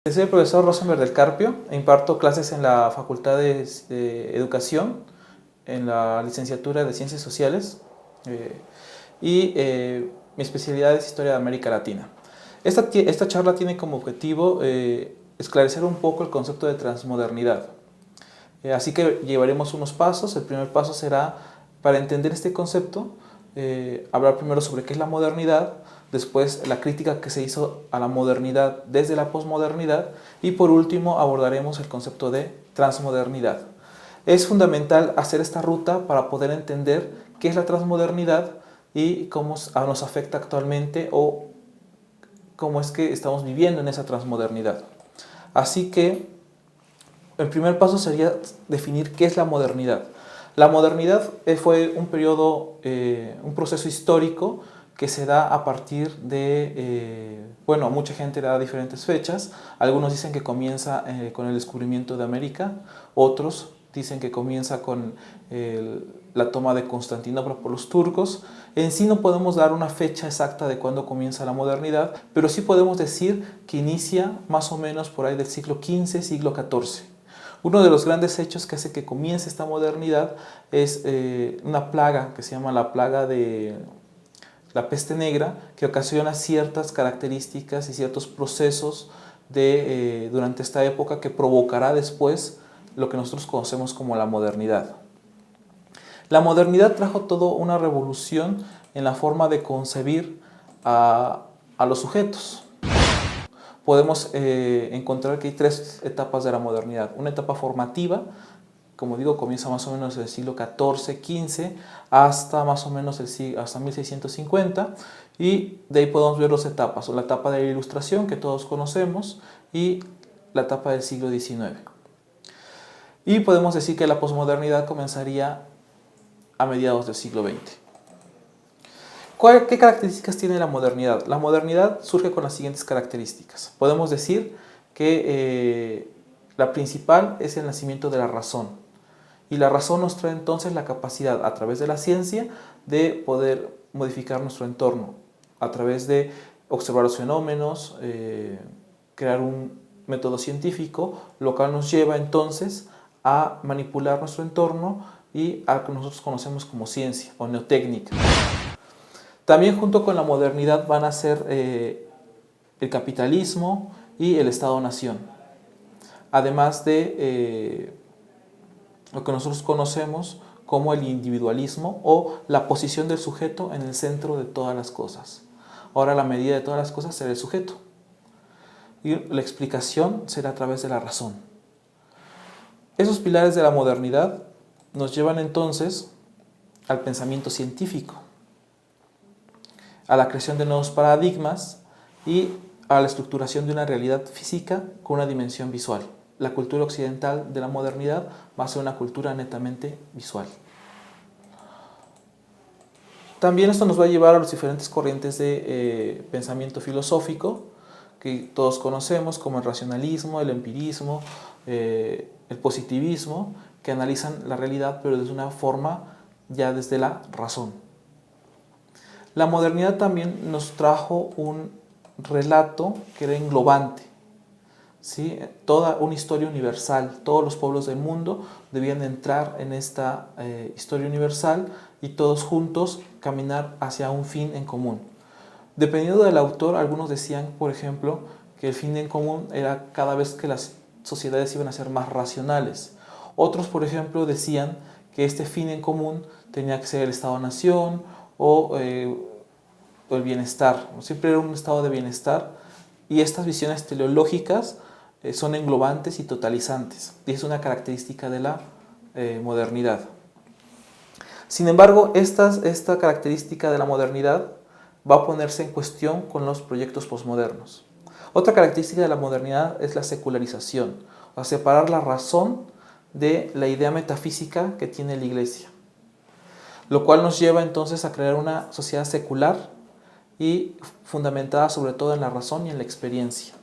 Soy el profesor Rosenberg del Carpio, e imparto clases en la Facultad de Educación, en la licenciatura de Ciencias Sociales mi especialidad es Historia de América Latina. Esta charla tiene como objetivo esclarecer un poco el concepto de transmodernidad. Así que llevaremos unos pasos. El primer paso será, para entender este concepto, hablar primero sobre qué es la modernidad, después la crítica que se hizo a la modernidad desde la posmodernidad y por último abordaremos el concepto de transmodernidad. Es fundamental hacer esta ruta para poder entender qué es la transmodernidad y cómo nos afecta actualmente o cómo es que estamos viviendo en esa transmodernidad. Así que el primer paso sería definir qué es la modernidad. La modernidad fue un periodo, un proceso histórico que se da a partir de, bueno, mucha gente le da diferentes fechas. Algunos dicen que comienza con el descubrimiento de América, otros dicen que comienza con la toma de Constantinopla por los turcos. En sí no podemos dar una fecha exacta de cuándo comienza la modernidad, pero sí podemos decir que inicia más o menos por ahí del siglo XV, siglo XIV. Uno de los grandes hechos que hace que comience esta modernidad es una plaga que se llama la plaga de la peste negra, que ocasiona ciertas características y ciertos procesos durante esta época que provocará después lo que nosotros conocemos como la modernidad. La modernidad trajo toda una revolución en la forma de concebir a los sujetos. Podemos encontrar que hay tres etapas de la modernidad. Una etapa formativa, como digo, comienza más o menos del siglo XIV, XV, hasta más o menos hasta 1650, y de ahí podemos ver dos etapas, la etapa de la Ilustración, que todos conocemos, y la etapa del siglo XIX. Y podemos decir que la posmodernidad comenzaría a mediados del siglo XX. ¿Qué características tiene la modernidad? La modernidad surge con las siguientes características. Podemos decir que la principal es el nacimiento de la razón. Y la razón nos trae entonces la capacidad, a través de la ciencia, de poder modificar nuestro entorno, a través de observar los fenómenos, crear un método científico, lo cual nos lleva entonces a manipular nuestro entorno y a lo que nosotros conocemos como ciencia o neotécnica. También junto con la modernidad van a ser el capitalismo y el Estado-nación, además de lo que nosotros conocemos como el individualismo o la posición del sujeto en el centro de todas las cosas. Ahora la medida de todas las cosas será el sujeto y la explicación será a través de la razón. Esos pilares de la modernidad nos llevan entonces al pensamiento científico, a la creación de nuevos paradigmas y a la estructuración de una realidad física con una dimensión visual. La cultura occidental de la modernidad va a ser una cultura netamente visual. También esto nos va a llevar a las diferentes corrientes de pensamiento filosófico que todos conocemos, como el racionalismo, el empirismo, el positivismo, que analizan la realidad pero desde una forma ya desde la razón. La modernidad también nos trajo un relato que era englobante, ¿sí? Toda una historia universal. Todos los pueblos del mundo debían entrar en esta historia universal y todos juntos caminar hacia un fin en común. Dependiendo del autor, algunos decían, por ejemplo, que el fin en común era cada vez que las sociedades iban a ser más racionales. Otros, por ejemplo, decían que este fin en común tenía que ser el Estado-nación o el bienestar. Siempre era un estado de bienestar, y estas visiones teleológicas son englobantes y totalizantes, y es una característica de la modernidad. Sin embargo, esta característica de la modernidad va a ponerse en cuestión con los proyectos posmodernos. Otra característica de la modernidad es la secularización, o sea, separar la razón de la idea metafísica que tiene la Iglesia, lo cual nos lleva entonces a crear una sociedad secular y fundamentada sobre todo en la razón y en la experiencia.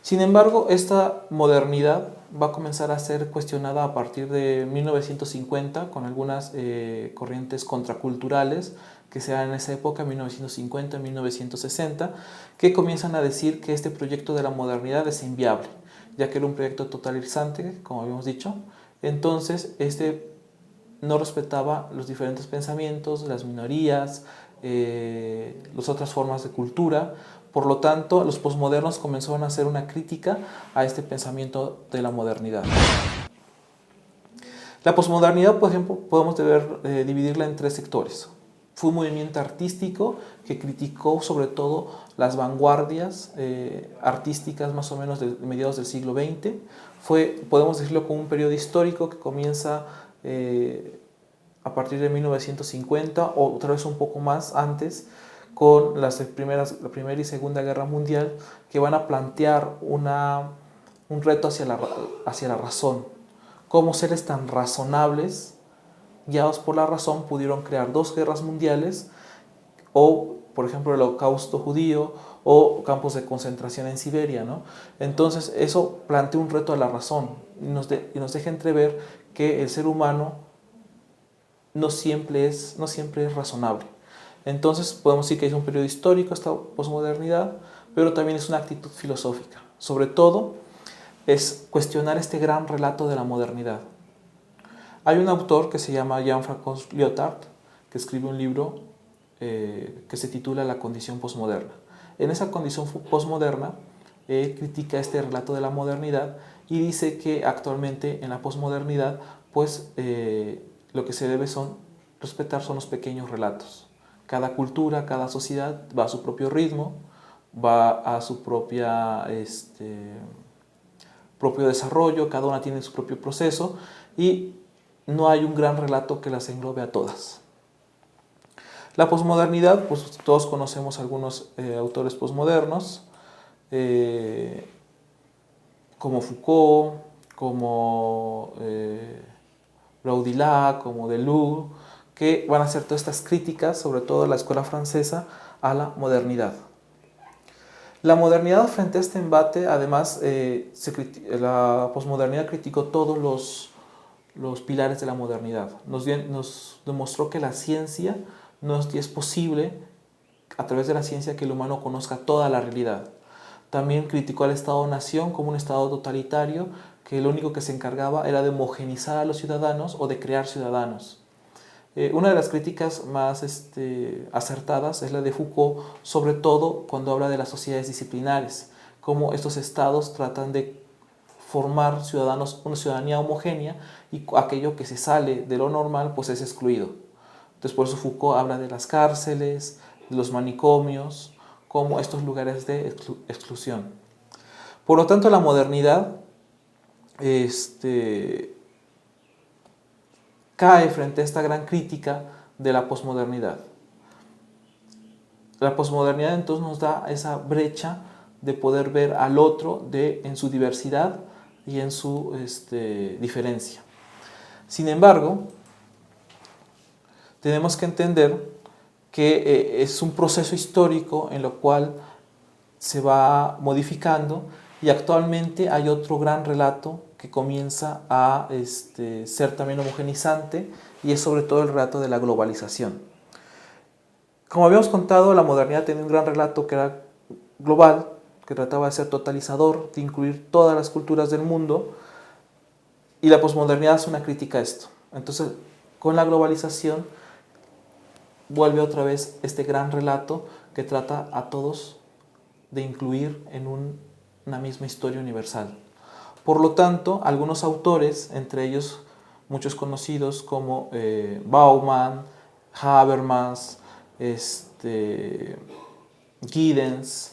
Sin embargo, esta modernidad va a comenzar a ser cuestionada a partir de 1950 con algunas corrientes contraculturales que se dan en esa época, 1950-1960, que comienzan a decir que este proyecto de la modernidad es inviable, ya que era un proyecto totalizante, como habíamos dicho. Entonces, este no respetaba los diferentes pensamientos, las minorías, las otras formas de cultura. Por lo tanto, los posmodernos comenzaron a hacer una crítica a este pensamiento de la modernidad. La posmodernidad, por ejemplo, podemos dividirla en tres sectores. Fue un movimiento artístico que criticó sobre todo las vanguardias artísticas más o menos de mediados del siglo XX. Podemos decirlo como un periodo histórico que comienza a partir de 1950 o otra vez un poco más antes, con la Primera y Segunda Guerra Mundial, que van a plantear un reto hacia la razón. Cómo seres tan razonables, guiados por la razón, pudieron crear dos guerras mundiales, o por ejemplo el Holocausto judío, o campos de concentración en Siberia, ¿no? Entonces eso plantea un reto a la razón y nos deja entrever que el ser humano no siempre es razonable. Entonces podemos decir que es un periodo histórico esta posmodernidad, pero también es una actitud filosófica. Sobre todo es cuestionar este gran relato de la modernidad. Hay un autor que se llama Jean-Francois Lyotard, que escribe un libro que se titula La condición posmoderna. En esa condición posmoderna critica este relato de la modernidad y dice que actualmente en la posmodernidad pues, lo que se debe respetar son los pequeños relatos. Cada cultura, cada sociedad va a su propio ritmo, va a su propio desarrollo, cada una tiene su propio proceso y no hay un gran relato que las englobe a todas. La posmodernidad, pues todos conocemos algunos autores posmodernos, como Foucault, como Baudrillard, como Deleuze, que van a hacer todas estas críticas, sobre todo la escuela francesa, a la modernidad. La modernidad frente a este embate, además, la posmodernidad criticó todos los pilares de la modernidad. Nos demostró que la ciencia no es posible, a través de la ciencia, que el humano conozca toda la realidad. También criticó al Estado-nación como un Estado totalitario, que lo único que se encargaba era de homogeneizar a los ciudadanos o de crear ciudadanos. Una de las críticas más acertadas es la de Foucault, sobre todo cuando habla de las sociedades disciplinares, cómo estos estados tratan de formar ciudadanos, una ciudadanía homogénea, y aquello que se sale de lo normal pues es excluido. Entonces por eso Foucault habla de las cárceles, de los manicomios, como estos lugares de exclusión. Por lo tanto, la modernidad cae frente a esta gran crítica de la posmodernidad. La posmodernidad entonces nos da esa brecha de poder ver al otro en su diversidad y en su diferencia. Sin embargo, tenemos que entender que es un proceso histórico en lo cual se va modificando, y actualmente hay otro gran relato que comienza a ser también homogenizante, y es sobre todo el relato de la globalización. Como habíamos contado, la modernidad tenía un gran relato que era global, que trataba de ser totalizador, de incluir todas las culturas del mundo, y la posmodernidad hace una crítica a esto. Entonces, con la globalización vuelve otra vez este gran relato que trata a todos de incluir en una misma historia universal. Por lo tanto, algunos autores, entre ellos muchos conocidos como Bauman, Habermas, Giddens,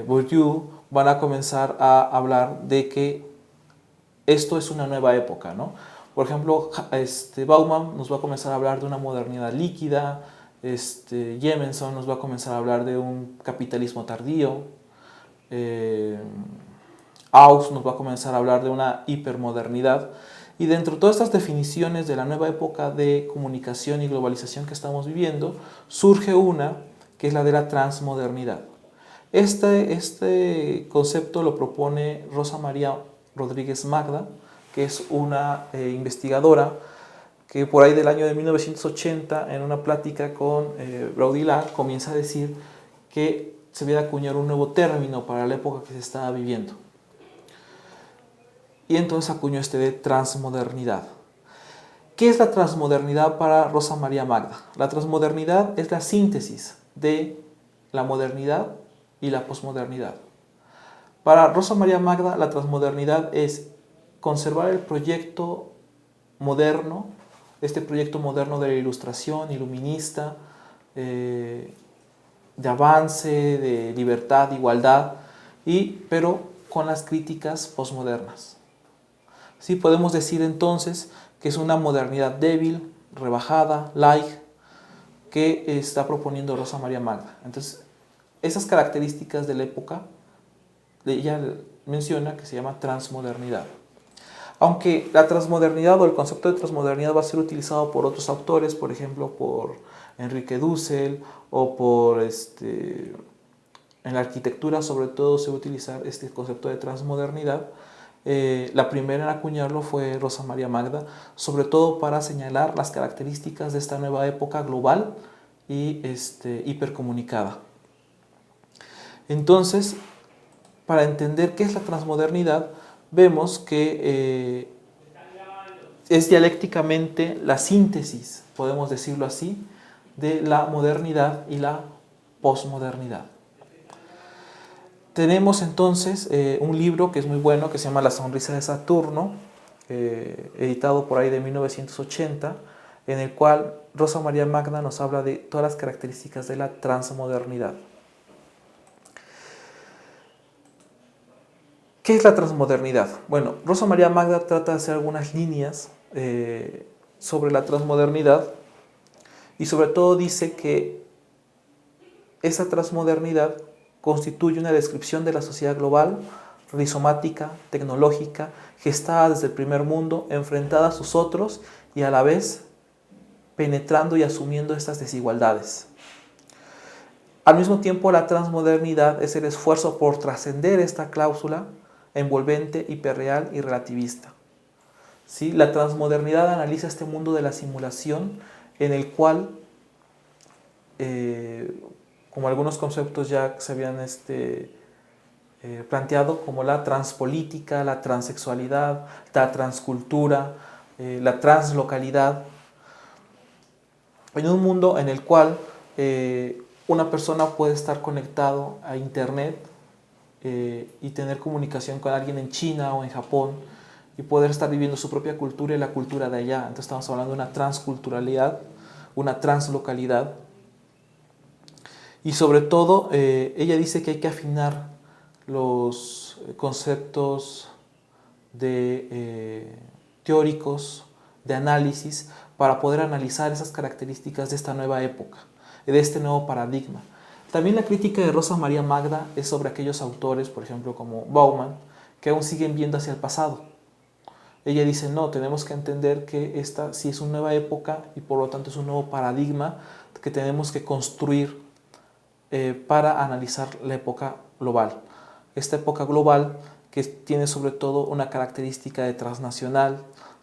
Bourdieu, van a comenzar a hablar de que esto es una nueva época, ¿no? Por ejemplo, Bauman nos va a comenzar a hablar de una modernidad líquida, Jemenson nos va a comenzar a hablar de un capitalismo tardío, Auss nos va a comenzar a hablar de una hipermodernidad. Y dentro de todas estas definiciones de la nueva época de comunicación y globalización que estamos viviendo, surge una que es la de la transmodernidad. Este concepto lo propone Rosa María Rodríguez Magda, que es una investigadora que por ahí del año de 1980, en una plática con Baudrillard, comienza a decir que se debe acuñar un nuevo término para la época que se estaba viviendo. Y entonces acuñó este de transmodernidad. ¿Qué es la transmodernidad para Rosa María Magda? La transmodernidad es la síntesis de la modernidad y la posmodernidad. Para Rosa María Magda, la transmodernidad es conservar el proyecto moderno, este proyecto moderno de la ilustración iluminista, de avance, de libertad, de igualdad, pero con las críticas posmodernas. Sí, podemos decir entonces que es una modernidad débil, rebajada, light, que está proponiendo Rosa María Magda. Entonces, esas características de la época, ella menciona que se llama transmodernidad. Aunque la transmodernidad o el concepto de transmodernidad va a ser utilizado por otros autores, por ejemplo por Enrique Dussel o en la arquitectura sobre todo se va a utilizar este concepto de transmodernidad. La primera en acuñarlo fue Rosa María Magda, sobre todo para señalar las características de esta nueva época global y hipercomunicada. Entonces, para entender qué es la transmodernidad, vemos que es dialécticamente la síntesis, podemos decirlo así, de la modernidad y la posmodernidad. Tenemos entonces un libro que es muy bueno, que se llama La sonrisa de Saturno, editado por ahí de 1980, en el cual Rosa María Magda nos habla de todas las características de la transmodernidad. ¿Qué es la transmodernidad? Bueno, Rosa María Magda trata de hacer algunas líneas sobre la transmodernidad y sobre todo dice que esa transmodernidad constituye una descripción de la sociedad global, rizomática, tecnológica, gestada desde el primer mundo, enfrentada a sus otros y a la vez penetrando y asumiendo estas desigualdades. Al mismo tiempo, la transmodernidad es el esfuerzo por trascender esta cláusula envolvente, hiperreal y relativista. ¿Sí? La transmodernidad analiza este mundo de la simulación en el cual, como algunos conceptos ya se habían planteado, como la transpolítica, la transexualidad, la transcultura, la translocalidad, en un mundo en el cual una persona puede estar conectado a internet y tener comunicación con alguien en China o en Japón y poder estar viviendo su propia cultura y la cultura de allá. Entonces estamos hablando de una transculturalidad, una translocalidad. Y sobre todo, ella dice que hay que afinar los conceptos teóricos, de análisis, para poder analizar esas características de esta nueva época, de este nuevo paradigma. También la crítica de Rosa María Magda es sobre aquellos autores, por ejemplo, como Bauman, que aún siguen viendo hacia el pasado. Ella dice, no, tenemos que entender que esta sí es una nueva época y por lo tanto es un nuevo paradigma que tenemos que construir para analizar la época global. Esta época global que tiene sobre todo una característica de transnacional,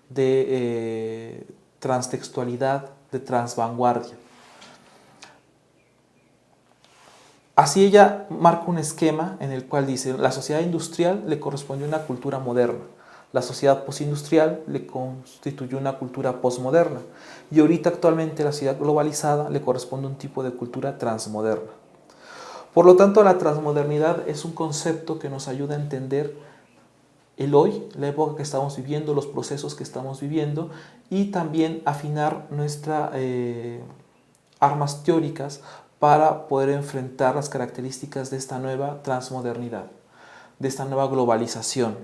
de transtextualidad, de transvanguardia. Así ella marca un esquema en el cual dice, la sociedad industrial le corresponde una cultura moderna, la sociedad postindustrial le constituye una cultura posmoderna y ahorita actualmente la sociedad globalizada le corresponde un tipo de cultura transmoderna. Por lo tanto, la transmodernidad es un concepto que nos ayuda a entender el hoy, la época que estamos viviendo, los procesos que estamos viviendo y también afinar nuestras armas teóricas para poder enfrentar las características de esta nueva transmodernidad, de esta nueva globalización.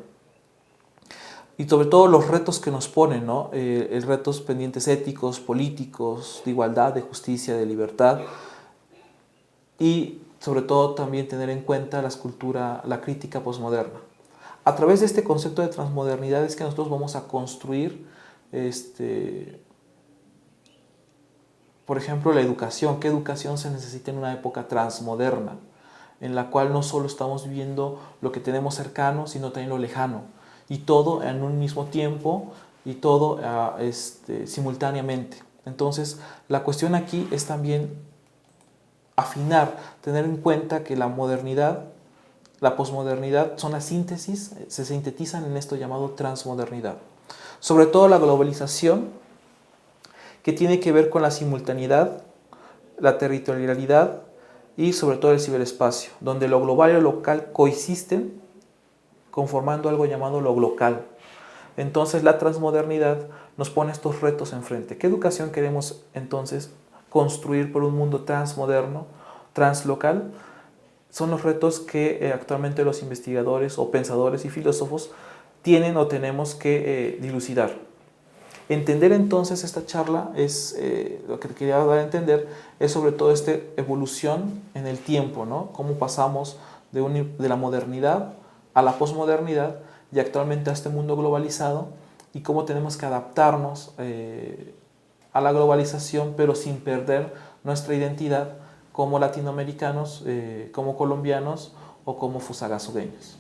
Y sobre todo los retos que nos ponen, ¿no? Retos pendientes éticos, políticos, de igualdad, de justicia, de libertad. Y sobre todo también tener en cuenta la crítica posmoderna. A través de este concepto de transmodernidad es que nosotros vamos a construir por ejemplo, la educación. ¿Qué educación se necesita en una época transmoderna? En la cual no solo estamos viviendo lo que tenemos cercano, sino también lo lejano. Y todo en un mismo tiempo y todo simultáneamente. Entonces, la cuestión aquí es también afinar, tener en cuenta que la modernidad, la posmodernidad son la síntesis, se sintetizan en esto llamado transmodernidad. Sobre todo la globalización, que tiene que ver con la simultaneidad, la territorialidad y sobre todo el ciberespacio, donde lo global y lo local coexisten conformando algo llamado lo glocal. Entonces la transmodernidad nos pone estos retos enfrente. ¿Qué educación queremos entonces construir por un mundo transmoderno, translocal? Son los retos que actualmente los investigadores o pensadores y filósofos tienen o tenemos que dilucidar. Entender entonces esta charla es, lo que te quería dar a entender, es sobre todo esta evolución en el tiempo, ¿no? Cómo pasamos de la modernidad a la posmodernidad y actualmente a este mundo globalizado y cómo tenemos que adaptarnos a la globalización pero sin perder nuestra identidad como latinoamericanos, como colombianos o como fusagasugueños.